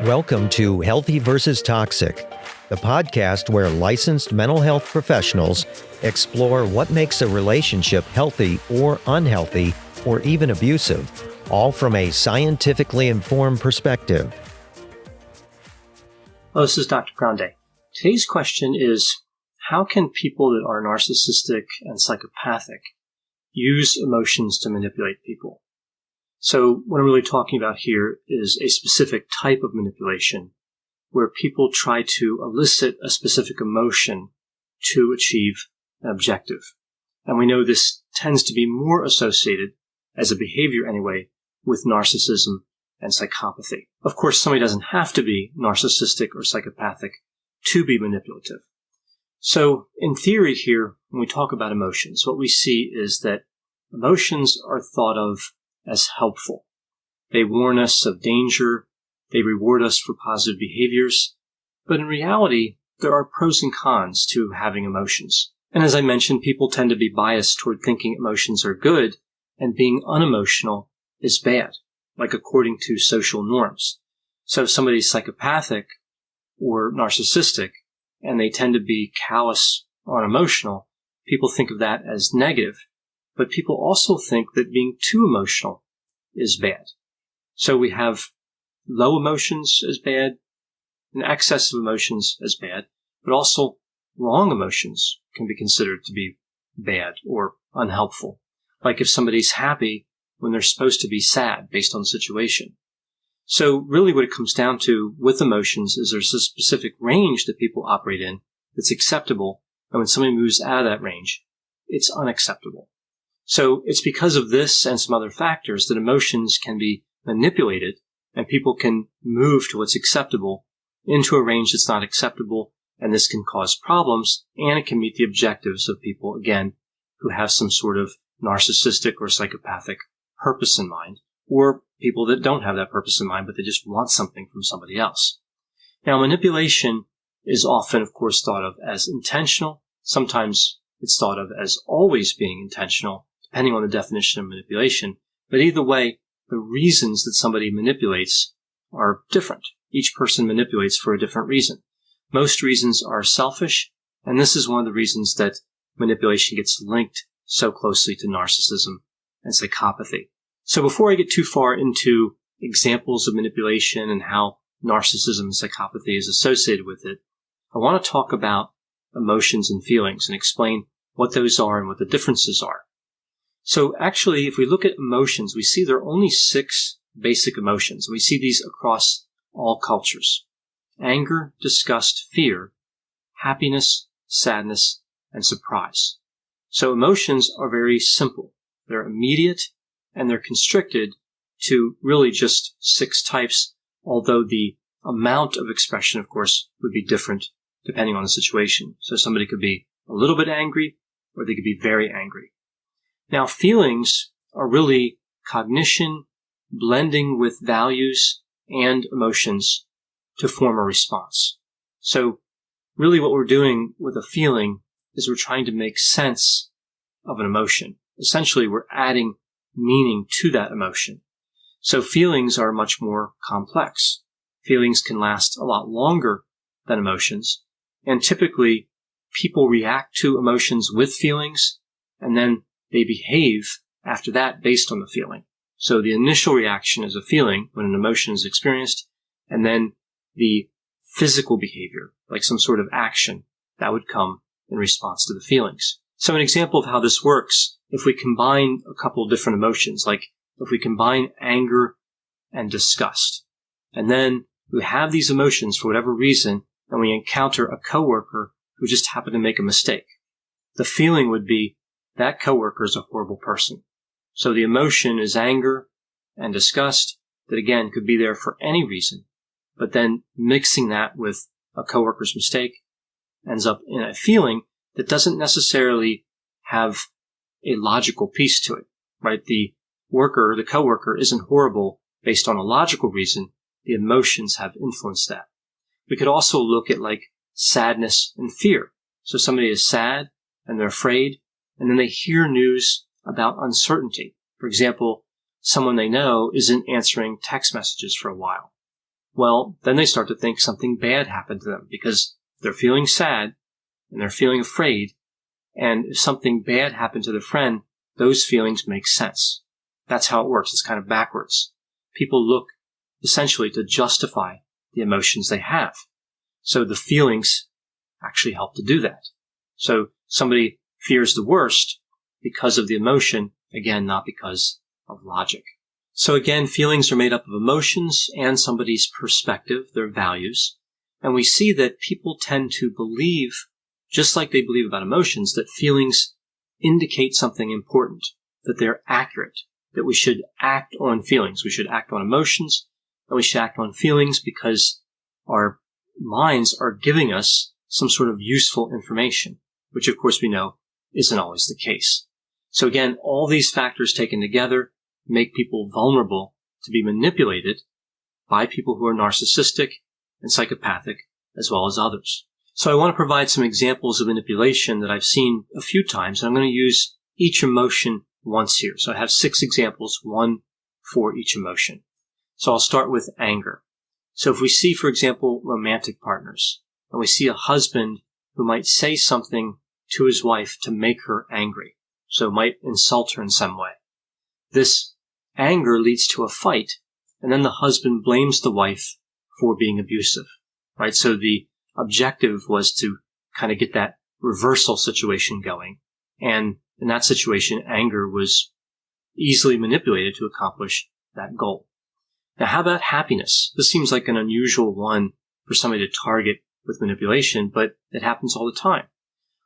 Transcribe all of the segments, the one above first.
Welcome to Healthy versus Toxic, the podcast where licensed mental health professionals explore what makes a relationship healthy or unhealthy or even abusive, all from a scientifically informed perspective. Hello, this is Dr. Grande. Today's question is, how can people that are narcissistic and psychopathic use emotions to manipulate people? So what I'm really talking about here is a specific type of manipulation where people try to elicit a specific emotion to achieve an objective. And we know this tends to be more associated, as a behavior anyway, with narcissism and psychopathy. Of course, somebody doesn't have to be narcissistic or psychopathic to be manipulative. So in theory here, when we talk about emotions, what we see is that emotions are thought of as helpful. They warn us of danger. They reward us for positive behaviors. But in reality, there are pros and cons to having emotions. And as I mentioned, people tend to be biased toward thinking emotions are good and being unemotional is bad, like according to social norms. So if somebody's psychopathic or narcissistic and they tend to be callous or unemotional, people think of that as negative. But people also think that being too emotional is bad. So we have low emotions as bad, and excess of emotions as bad, but also wrong emotions can be considered to be bad or unhelpful. Like if somebody's happy when they're supposed to be sad based on the situation. So really what it comes down to with emotions is there's a specific range that people operate in that's acceptable, and when somebody moves out of that range, it's unacceptable. So it's because of this and some other factors that emotions can be manipulated and people can move to what's acceptable into a range that's not acceptable, and this can cause problems, and it can meet the objectives of people, again, who have some sort of narcissistic or psychopathic purpose in mind, or people that don't have that purpose in mind, but they just want something from somebody else. Now, manipulation is often, of course, thought of as intentional. Sometimes it's thought of as always being intentional, depending on the definition of manipulation. But either way, the reasons that somebody manipulates are different. Each person manipulates for a different reason. Most reasons are selfish, and this is one of the reasons that manipulation gets linked so closely to narcissism and psychopathy. So before I get too far into examples of manipulation and how narcissism and psychopathy is associated with it, I want to talk about emotions and feelings and explain what those are and what the differences are. So actually, if we look at emotions, we see there are only 6 basic emotions. We see these across all cultures: anger, disgust, fear, happiness, sadness, and surprise. So emotions are very simple. They're immediate and they're constricted to really just 6 types, although the amount of expression, of course, would be different depending on the situation. So somebody could be a little bit angry or they could be very angry. Now, feelings are really cognition blending with values and emotions to form a response. So really what we're doing with a feeling is we're trying to make sense of an emotion. Essentially, we're adding meaning to that emotion. So feelings are much more complex. Feelings can last a lot longer than emotions. And typically, people react to emotions with feelings, and then they behave after that based on the feeling. So the initial reaction is a feeling when an emotion is experienced, and then the physical behavior, like some sort of action, that would come in response to the feelings. So an example of how this works, if we combine a couple of different emotions, like if we combine anger and disgust, and then we have these emotions for whatever reason, and we encounter a coworker who just happened to make a mistake, the feeling would be, that coworker is a horrible person. So the emotion is anger and disgust that, again, could be there for any reason. But then mixing that with a coworker's mistake ends up in a feeling that doesn't necessarily have a logical piece to it, right? The coworker isn't horrible based on a logical reason. The emotions have influenced that. We could also look at like sadness and fear. So somebody is sad and they're afraid, and then they hear news about uncertainty. For example, someone they know isn't answering text messages for a while. well, then they start to think something bad happened to them because they're feeling sad and they're feeling afraid. And if something bad happened to the friend, those feelings make sense. That's how it works. It's kind of backwards. People look essentially to justify the emotions they have. So the feelings actually help to do that. So somebody fears the worst because of the emotion, again, not because of logic. So again, feelings are made up of emotions and somebody's perspective, their values. And we see that people tend to believe, just like they believe about emotions, that feelings indicate something important, that they're accurate, that we should act on feelings. We should act on emotions, and we should act on feelings because our minds are giving us some sort of useful information, which of course we know isn't always the case. So again, all these factors taken together make people vulnerable to be manipulated by people who are narcissistic and psychopathic, as well as others. So I want to provide some examples of manipulation that I've seen a few times, and I'm going to use each emotion once here. So I have 6 examples, one for each emotion. So I'll start with anger. So if we see, for example, romantic partners, and we see a husband who might say something to his wife to make her angry, so might insult her in some way. This anger leads to a fight, and then the husband blames the wife for being abusive, right? So the objective was to kind of get that reversal situation going. And in that situation, anger was easily manipulated to accomplish that goal. Now, how about happiness? This seems like an unusual one for somebody to target with manipulation, but it happens all the time.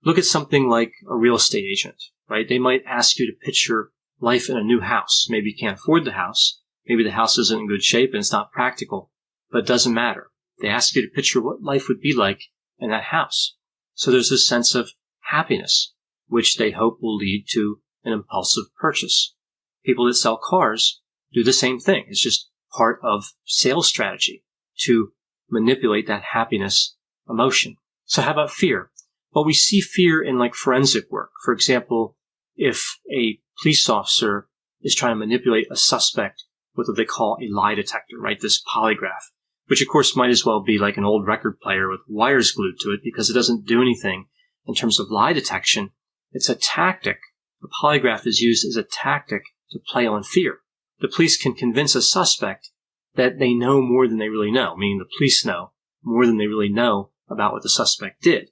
Look at something like a real estate agent, right? They might ask you to picture life in a new house. Maybe you can't afford the house. Maybe the house isn't in good shape and it's not practical, but it doesn't matter. They ask you to picture what life would be like in that house. So there's this sense of happiness, which they hope will lead to an impulsive purchase. People that sell cars do the same thing. It's just part of sales strategy to manipulate that happiness emotion. So how about fear? Well, we see fear in like forensic work. For example, if a police officer is trying to manipulate a suspect with what they call a lie detector, right? This polygraph, which of course might as well be like an old record player with wires glued to it because it doesn't do anything in terms of lie detection. It's a tactic. The polygraph is used as a tactic to play on fear. The police can convince a suspect that they know more than they really know, meaning the police know more than they really know about what the suspect did.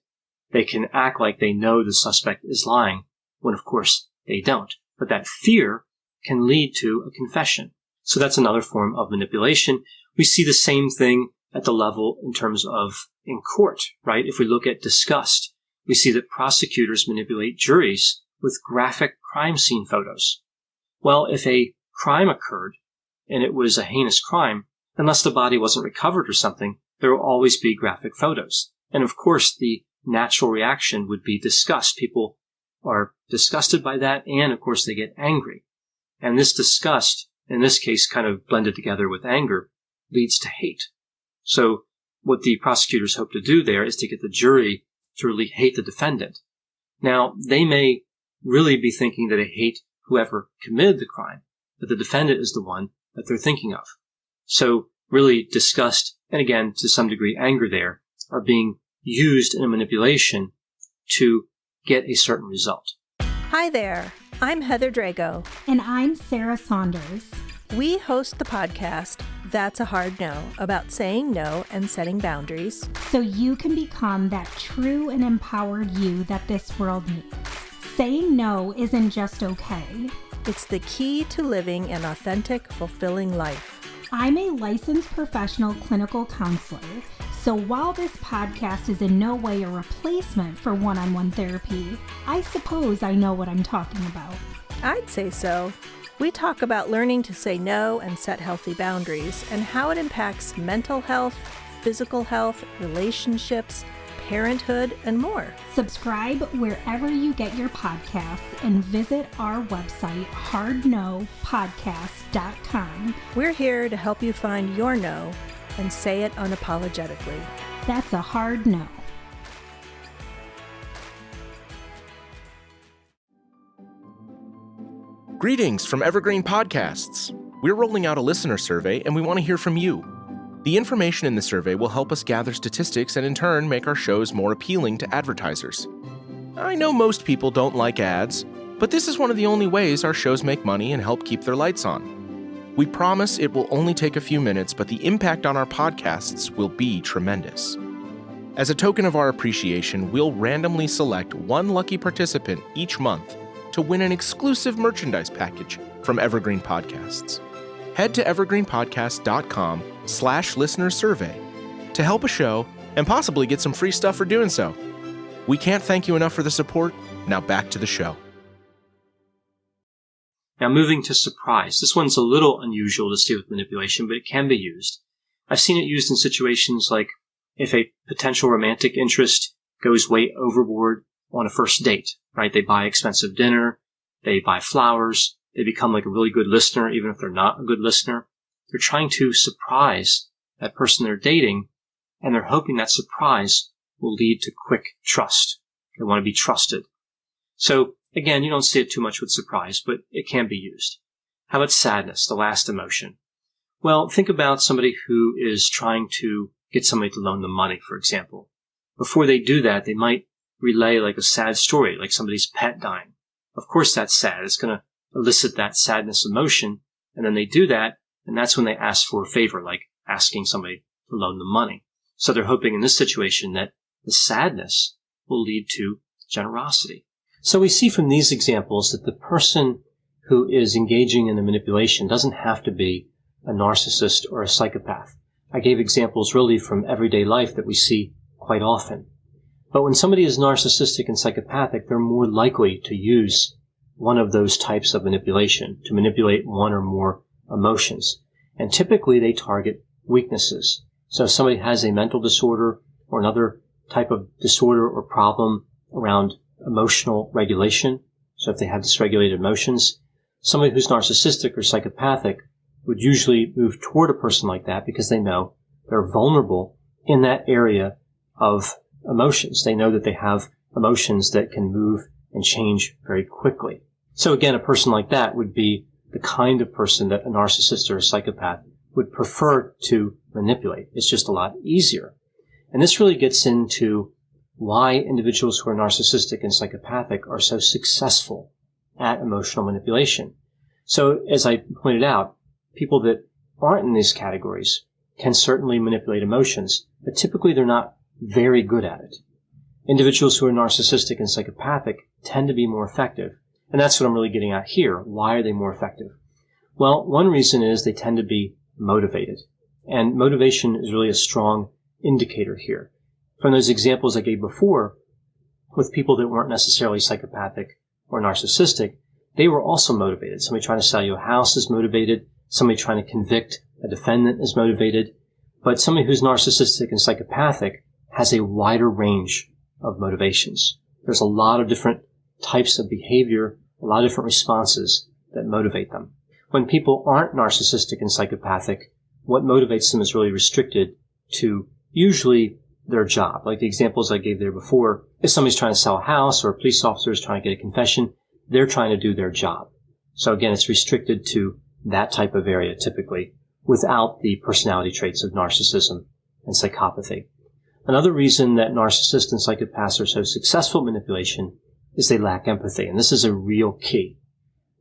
They can act like they know the suspect is lying when, of course, they don't. But that fear can lead to a confession. So that's another form of manipulation. We see the same thing at the level in terms of in court, right? If we look at disgust, we see that prosecutors manipulate juries with graphic crime scene photos. Well, if a crime occurred and it was a heinous crime, unless the body wasn't recovered or something, there will always be graphic photos. And of course, the natural reaction would be disgust. People are disgusted by that, and of course they get angry. And this disgust, in this case kind of blended together with anger, leads to hate. So what the prosecutors hope to do there is to get the jury to really hate the defendant. Now, they may really be thinking that they hate whoever committed the crime, but the defendant is the one that they're thinking of. So really disgust, and again, to some degree, anger there, are being used in a manipulation to get a certain result. Hi there, I'm Heather Drago. And I'm Sarah Saunders. We host the podcast, That's a Hard No, about saying no and setting boundaries. So you can become that true and empowered you that this world needs. Saying no isn't just okay. It's the key to living an authentic, fulfilling life. I'm a licensed professional clinical counselor, so while this podcast is in no way a replacement for one-on-one therapy, I suppose I know what I'm talking about. I'd say so. We talk about learning to say no and set healthy boundaries and how it impacts mental health, physical health, relationships, parenthood, and more. Subscribe wherever you get your podcasts and visit our website, hardnopodcast.com. We're here to help you find your no and say it unapologetically. That's a hard no. Greetings from Evergreen Podcasts. We're rolling out a listener survey and we want to hear from you. The information in the survey will help us gather statistics and in turn make our shows more appealing to advertisers. I know most people don't like ads, but this is one of the only ways our shows make money and help keep their lights on. We promise it will only take a few minutes, but the impact on our podcasts will be tremendous. As a token of our appreciation, we'll randomly select one lucky participant each month to win an exclusive merchandise package from Evergreen Podcasts. Head to evergreenpodcast.com/listenersurvey to help a show and possibly get some free stuff for doing so. We can't thank you enough for the support. Now back to the show. Now moving to surprise. This one's a little unusual to see with manipulation, but it can be used. I've seen it used in situations like if a potential romantic interest goes way overboard on a first date, right? They buy expensive dinner, they buy flowers, they become like a really good listener, even if they're not a good listener. They're trying to surprise that person they're dating, and they're hoping that surprise will lead to quick trust. They want to be trusted. So again, you don't see it too much with surprise, but it can be used. How about sadness, the last emotion? Well, think about somebody who is trying to get somebody to loan them money, for example. Before they do that, they might relay like a sad story, like somebody's pet dying. Of course that's sad. It's going to elicit that sadness emotion, and then they do that, and that's when they ask for a favor, like asking somebody to loan them money. So they're hoping in this situation that the sadness will lead to generosity. So we see from these examples that the person who is engaging in the manipulation doesn't have to be a narcissist or a psychopath. I gave examples really from everyday life that we see quite often. But when somebody is narcissistic and psychopathic, they're more likely to use one of those types of manipulation, to manipulate one or more emotions. And typically they target weaknesses. So if somebody has a mental disorder or another type of disorder or problem around emotional regulation, so if they have dysregulated emotions, somebody who's narcissistic or psychopathic would usually move toward a person like that because they know they're vulnerable in that area of emotions. They know that they have emotions that can move and change very quickly. So again, a person like that would be the kind of person that a narcissist or a psychopath would prefer to manipulate. It's just a lot easier. And this really gets into why individuals who are narcissistic and psychopathic are so successful at emotional manipulation. So as I pointed out, people that aren't in these categories can certainly manipulate emotions, but typically they're not very good at it. Individuals who are narcissistic and psychopathic tend to be more effective. And that's what I'm really getting at here. Why are they more effective? Well, one reason is they tend to be motivated. And motivation is really a strong indicator here. From those examples I gave before, with people that weren't necessarily psychopathic or narcissistic, they were also motivated. Somebody trying to sell you a house is motivated. Somebody trying to convict a defendant is motivated. But somebody who's narcissistic and psychopathic has a wider range of motivations. There's a lot of different types of behavior, a lot of different responses that motivate them. When people aren't narcissistic and psychopathic, what motivates them is really restricted to usually their job. Like the examples I gave there before, if somebody's trying to sell a house or a police officer is trying to get a confession, they're trying to do their job. So again, it's restricted to that type of area typically, without the personality traits of narcissism and psychopathy. Another reason that narcissists and psychopaths are so successful at manipulation is they lack empathy, and this is a real key.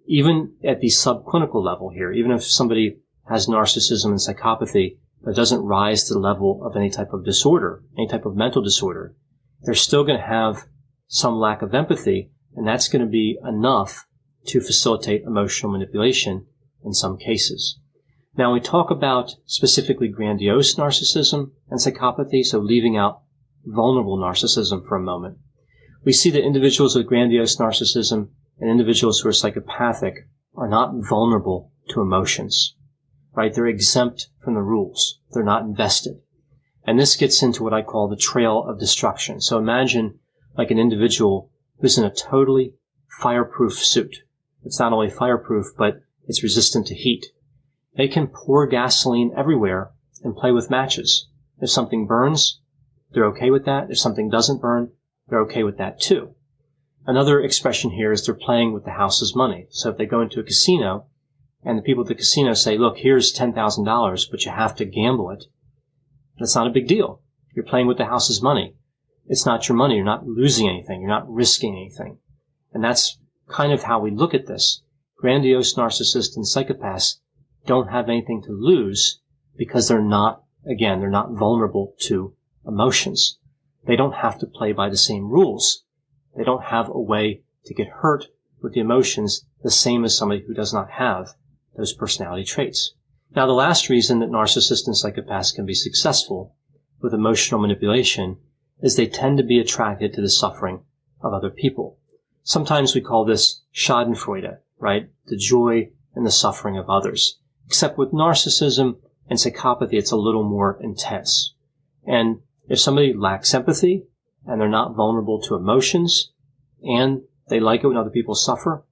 Even at the subclinical level here, even if somebody has narcissism and psychopathy, but doesn't rise to the level of any type of disorder, any type of mental disorder, they're still going to have some lack of empathy, and that's going to be enough to facilitate emotional manipulation in some cases. Now, we talk about specifically grandiose narcissism and psychopathy, so leaving out vulnerable narcissism for a moment. We see that individuals with grandiose narcissism and individuals who are psychopathic are not vulnerable to emotions, right? They're exempt from the rules. They're not invested. And this gets into what I call the trail of destruction. So imagine like an individual who's in a totally fireproof suit. It's not only fireproof, but it's resistant to heat. They can pour gasoline everywhere and play with matches. If something burns, they're okay with that. If something doesn't burn, they're okay with that too. Another expression here is they're playing with the house's money. So if they go into a casino and the people at the casino say, look, here's $10,000, but you have to gamble it, That's not a big deal. You're playing with the house's money. It's not your money. You're not losing anything. You're not risking anything. And that's kind of how we look at this. Grandiose narcissists and psychopaths don't have anything to lose because they're not vulnerable to emotions. They don't have to play by the same rules. They don't have a way to get hurt with the emotions the same as somebody who does not have those personality traits. Now, the last reason that narcissists and psychopaths can be successful with emotional manipulation is they tend to be attracted to the suffering of other people. Sometimes we call this Schadenfreude, right? The joy and the suffering of others. Except with narcissism and psychopathy, it's a little more intense. And if somebody lacks empathy and they're not vulnerable to emotions and they like it when other people suffer,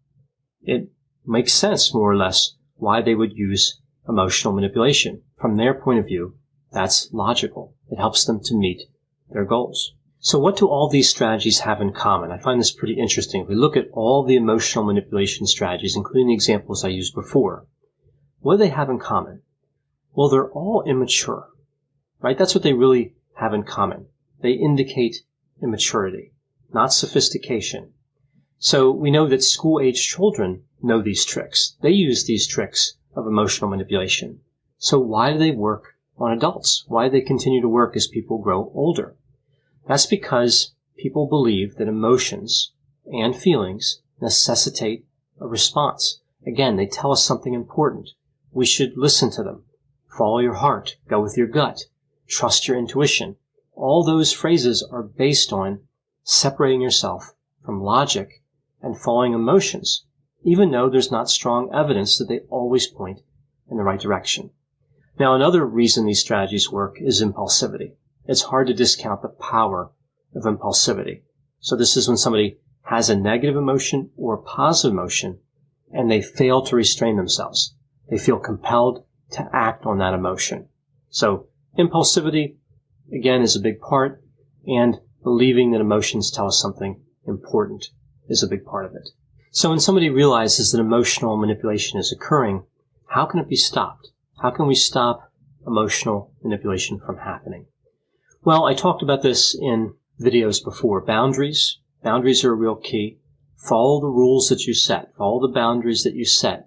it makes sense, more or less, why they would use emotional manipulation. From their point of view, that's logical. It helps them to meet their goals. So what do all these strategies have in common? I find this pretty interesting. If we look at all the emotional manipulation strategies, including the examples I used before, what do they have in common? Well, they're all immature, right? That's what they really have in common. They indicate immaturity, not sophistication. So we know that school-age children know these tricks. They use these tricks of emotional manipulation. So why do they work on adults? Why do they continue to work as people grow older? That's because people believe that emotions and feelings necessitate a response. Again, they tell us something important. We should listen to them. Follow your heart. Go with your gut. Trust your intuition. All those phrases are based on separating yourself from logic and following emotions, even though there's not strong evidence that they always point in the right direction. Now, another reason these strategies work is impulsivity. It's hard to discount the power of impulsivity. So this is when somebody has a negative emotion or a positive emotion and they fail to restrain themselves. They feel compelled to act on that emotion. So impulsivity, again, is a big part, and believing that emotions tell us something important is a big part of it. So when somebody realizes that emotional manipulation is occurring, how can it be stopped? How can we stop emotional manipulation from happening? Well, I talked about this in videos before. Boundaries. Boundaries are a real key. Follow the rules that you set. Follow the boundaries that you set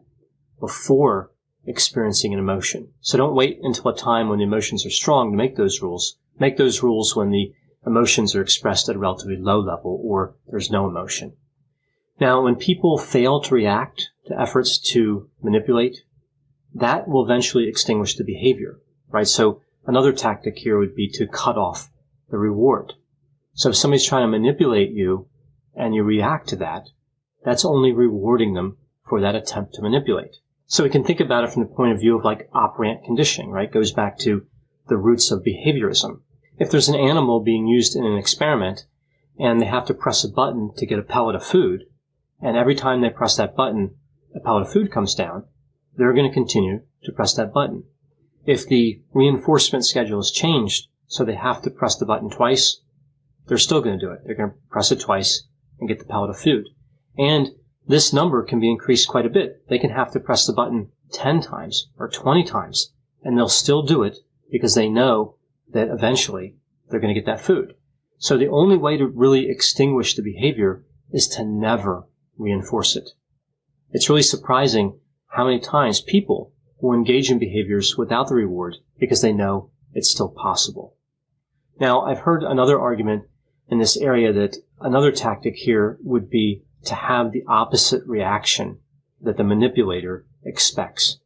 before experiencing an emotion. So don't wait until a time when the emotions are strong to make those rules. Make those rules when the emotions are expressed at a relatively low level or there's no emotion. Now, when people fail to react to efforts to manipulate, that will eventually extinguish the behavior, right? So another tactic here would be to cut off the reward. So if somebody's trying to manipulate you and you react to that, that's only rewarding them for that attempt to manipulate. So we can think about it from the point of view of like operant conditioning, right? It goes back to the roots of behaviorism. If there's an animal being used in an experiment and they have to press a button to get a pellet of food, and every time they press that button, a pellet of food comes down, they're going to continue to press that button. If the reinforcement schedule is changed so they have to press the button twice, they're still going to do it. They're going to press it twice and get the pellet of food. And this number can be increased quite a bit. They can have to press the button 10 times or 20 times, and they'll still do it because they know that eventually they're going to get that food. So the only way to really extinguish the behavior is to never reinforce it. It's really surprising how many times people will engage in behaviors without the reward because they know it's still possible. Now, I've heard another argument in this area that another tactic here would be to have the opposite reaction that the manipulator expects.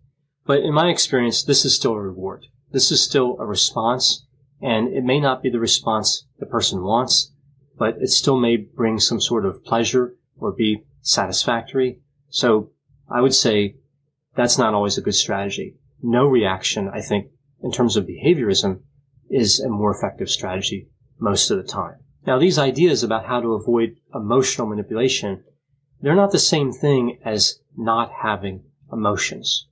But in my experience, this is still a reward. This is still a response, and it may not be the response the person wants, but it still may bring some sort of pleasure or be satisfactory. So I would say that's not always a good strategy. No reaction, I think, in terms of behaviorism, is a more effective strategy most of the time. Now, these ideas about how to avoid emotional manipulation, they're not the same thing as not having emotions.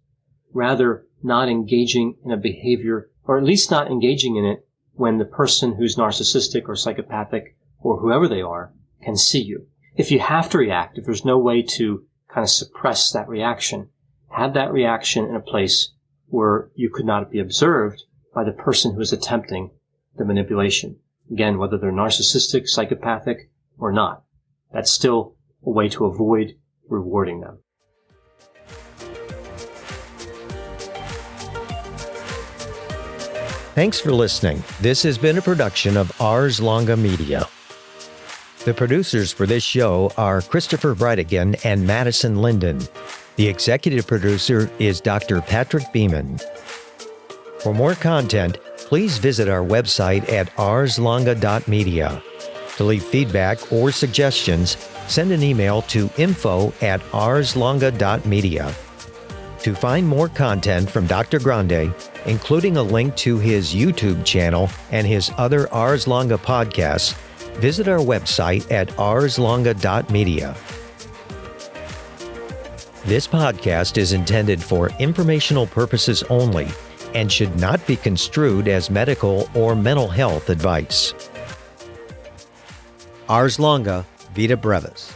Rather, not engaging in a behavior, or at least not engaging in it when the person who's narcissistic or psychopathic or whoever they are can see you. If you have to react, if there's no way to kind of suppress that reaction, have that reaction in a place where you could not be observed by the person who is attempting the manipulation. Again, whether they're narcissistic, psychopathic, or not, that's still a way to avoid rewarding them. Thanks for listening. This has been a production of Ars Longa Media. The producers for this show are Christopher Breitigan and Madison Linden. The executive producer is Dr. Patrick Beeman. For more content, please visit our website at arslonga.media. To leave feedback or suggestions, send an email to info@arslonga.media. To find more content from Dr. Grande, including a link to his YouTube channel and his other Ars Longa podcasts, visit our website at arslonga.media. This podcast is intended for informational purposes only and should not be construed as medical or mental health advice. Ars Longa, Vita Brevis.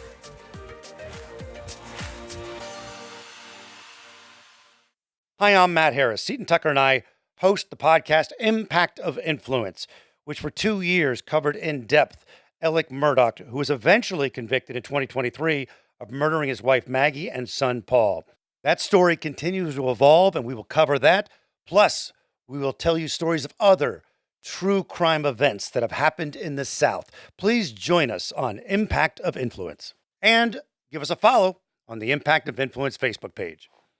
Hi, I'm Matt Harris. Seton Tucker and I host the podcast Impact of Influence, which for 2 years covered in depth Alec Murdaugh, who was eventually convicted in 2023 of murdering his wife Maggie and son Paul. That story continues to evolve, and we will cover that. Plus, we will tell you stories of other true crime events that have happened in the South. Please join us on Impact of Influence. And give us a follow on the Impact of Influence Facebook page.